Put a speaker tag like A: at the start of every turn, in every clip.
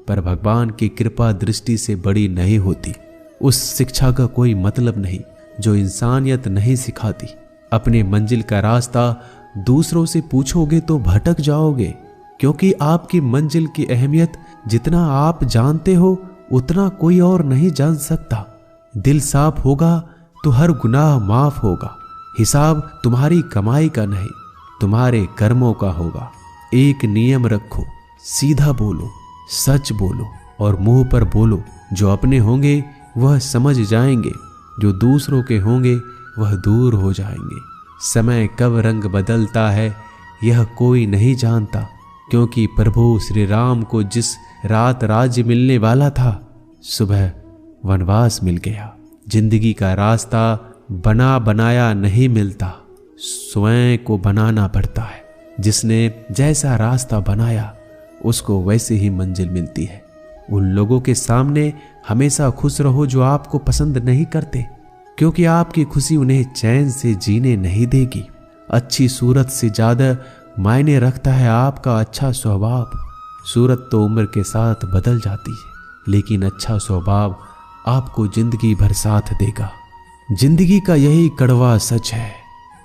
A: पर भगवान की कृपा दृष्टि से बड़ी नहीं होती। उस शिक्षा का कोई मतलब नहीं जो इंसानियत नहीं सिखाती। अपने मंजिल का रास्ता दूसरों से पूछोगे तो भटक जाओगे, क्योंकि आपकी मंजिल की अहमियत जितना आप जानते हो उतना कोई और नहीं जान सकता। दिल साफ होगा तो हर गुनाह माफ होगा। हिसाब तुम्हारी कमाई का नहीं, तुम्हारे कर्मों का होगा। एक नियम रखो, सीधा बोलो, सच बोलो और मुंह पर बोलो। जो अपने होंगे वह समझ जाएंगे, जो दूसरों के होंगे वह दूर हो जाएंगे। समय कब रंग बदलता है यह कोई नहीं जानता, क्योंकि प्रभु श्री राम को जिस रात राज्य मिलने वाला था, सुबह वनवास मिल गया। जिंदगी का रास्ता बना बनाया नहीं मिलता, स्वयं को बनाना पड़ता है। जिसने जैसा रास्ता बनाया उसको वैसे ही मंजिल मिलती है। उन लोगों के सामने हमेशा खुश रहो जो आपको पसंद नहीं करते, क्योंकि आपकी खुशी उन्हें चैन से जीने नहीं देगी। अच्छी सूरत से ज्यादा मायने रखता है आपका अच्छा स्वभाव। सूरत तो उम्र के साथ बदल जाती है, लेकिन अच्छा स्वभाव आपको जिंदगी भर साथ देगा। जिंदगी का यही कड़वा सच है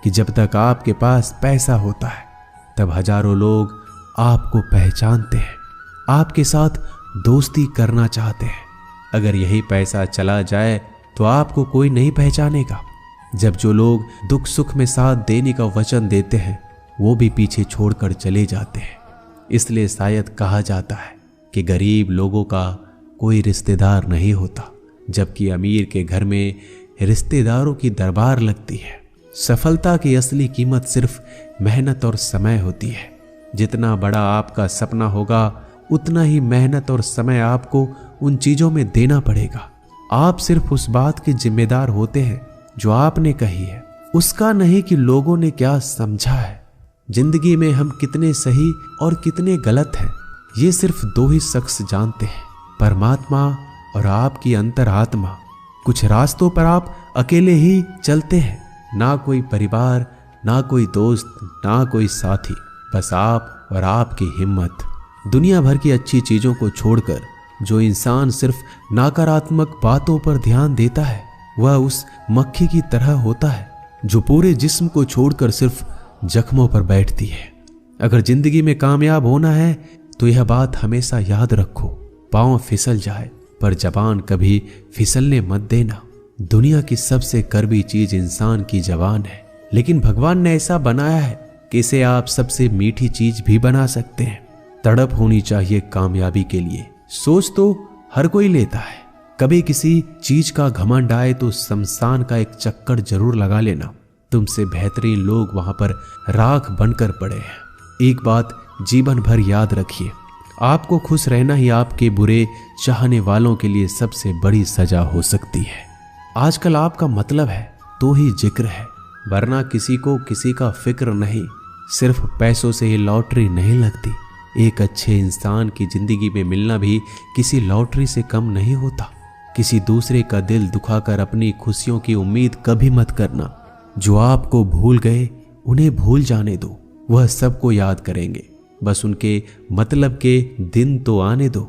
A: कि जब तक आपके पास पैसा होता है तब हजारों लोग आपको पहचानते हैं, आपके साथ दोस्ती करना चाहते हैं। अगर यही पैसा चला जाए तो आपको कोई नहीं पहचानेगा। जब जो लोग दुख सुख में साथ देने का वचन देते हैं वो भी पीछे छोड़कर चले जाते हैं। इसलिए शायद कहा जाता है कि गरीब लोगों का कोई रिश्तेदार नहीं होता, जबकि अमीर के घर में रिश्तेदारों की दरबार लगती है। सफलता की असली कीमत सिर्फ मेहनत और समय होती है। जितना बड़ा आपका सपना होगा उतना ही मेहनत और समय आपको उन चीजों में देना पड़ेगा। आप सिर्फ उस बात के जिम्मेदार होते हैं जो आपने कही है, उसका नहीं कि लोगों ने क्या समझा है। जिंदगी में हम कितने सही और कितने गलत हैं ये सिर्फ दो ही शख्स जानते हैं, परमात्मा और आपकी अंतरात्मा। कुछ रास्तों पर आप अकेले ही चलते हैं, ना कोई परिवार, ना कोई दोस्त, ना कोई साथी, बस आप और आपकी हिम्मत। दुनिया भर की अच्छी चीजों को छोड़कर जो इंसान सिर्फ नकारात्मक बातों पर ध्यान देता है वह उस मक्खी की तरह होता है जो पूरे जिस्म को छोड़कर सिर्फ जख्मों पर बैठती है। अगर जिंदगी में कामयाब होना है तो यह बात हमेशा याद रखो, पांव फिसल जाए पर जबान कभी फिसलने मत देना। दुनिया की सबसे कड़वी चीज इंसान की जबान है, लेकिन भगवान ने ऐसा बनाया है कि इसे आप सबसे मीठी चीज भी बना सकते हैं। तड़प होनी चाहिए कामयाबी के लिए। सोच तो हर कोई लेता है, कभी किसी चीज का घमंड आए तो शमशान का एक चक्कर जरूर लगा लेना। तुमसे बेहतरीन लोग वहां पर राख बनकर पड़े हैं। एक बात जीवन भर याद रखिए, आपको खुश रहना ही आपके बुरे चाहने वालों के लिए सबसे बड़ी सजा हो सकती है। आजकल आपका मतलब है तो ही जिक्र है, वरना किसी को किसी का फिक्र नहीं। सिर्फ पैसों से ही लॉटरी नहीं लगती। एक अच्छे इंसान की जिंदगी में मिलना भी किसी लॉटरी से कम नहीं होता। किसी दूसरे का दिल दुखाकर अपनी खुशियों की उम्मीद कभी मत करना। जो आपको भूल गए उन्हें भूल जाने दो, वह सबको याद करेंगे, बस उनके मतलब के दिन तो आने दो।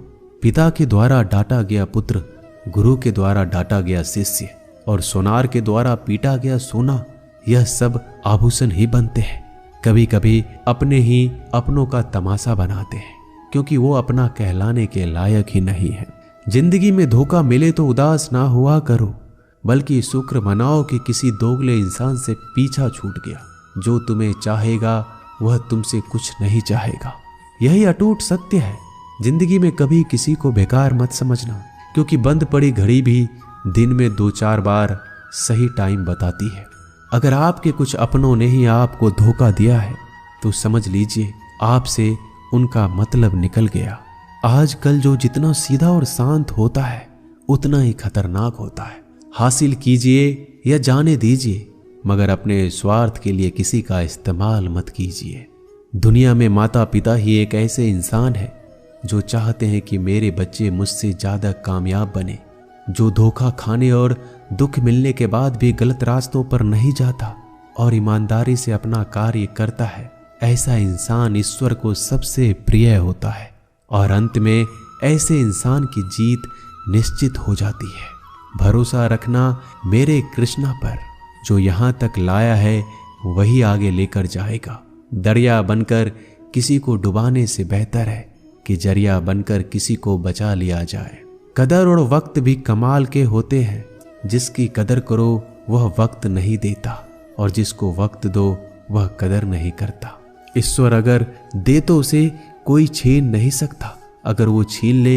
A: पिता के द्वारा डांटा गया पुत्र, गुरु के द्वारा डांटा गया शिष्य और सोनार के द्वारा पीटा गया सोना, यह सब आभूषण ही बनते हैं। कभी कभी अपने ही अपनों का तमाशा बनाते हैं, क्योंकि वो अपना कहलाने के लायक ही नहीं है। जिंदगी में धोखा मिले तो उदास ना हुआ करो, बल्कि शुक्र मनाओ कि किसी दोगले इंसान से पीछा छूट गया। जो तुम्हें चाहेगा वह तुमसे कुछ नहीं चाहेगा, यही अटूट सत्य है। जिंदगी में कभी किसी को बेकार मत समझना, क्योंकि बंद पड़ी घड़ी भी दिन में 2-4 बार सही टाइम बताती है। अगर आपके कुछ अपनों ने ही आपको धोखा दिया है तो समझ लीजिए आपसे उनका मतलब निकल गया। आजकल जो जितना सीधा और शांत होता है उतना ही खतरनाक होता है। हासिल कीजिए या जाने दीजिए, मगर अपने स्वार्थ के लिए किसी का इस्तेमाल मत कीजिए। दुनिया में माता पिता ही एक ऐसे इंसान है जो चाहते हैं कि मेरे बच्चे मुझसे ज्यादा कामयाब बने। जो धोखा खाने और दुख मिलने के बाद भी गलत रास्तों पर नहीं जाता और ईमानदारी से अपना कार्य करता है, ऐसा इंसान ईश्वर को सबसे प्रिय होता है। और अंत में ऐसे इंसान की जीत निश्चित हो जाती है। भरोसा रखना मेरे कृष्णा पर, जो यहाँ तक लाया है वही आगे लेकर जाएगा। दरिया बनकर किसी को डुबाने से बेहतर है कि जरिया बनकर किसी को बचा लिया जाए। कदर और वक्त भी कमाल के होते हैं। जिसकी कदर करो वह वक्त नहीं देता, और जिसको वक्त दो वह कदर नहीं करता। ईश्वर अगर दे तो उसे कोई छीन नहीं सकता, अगर वो छीन ले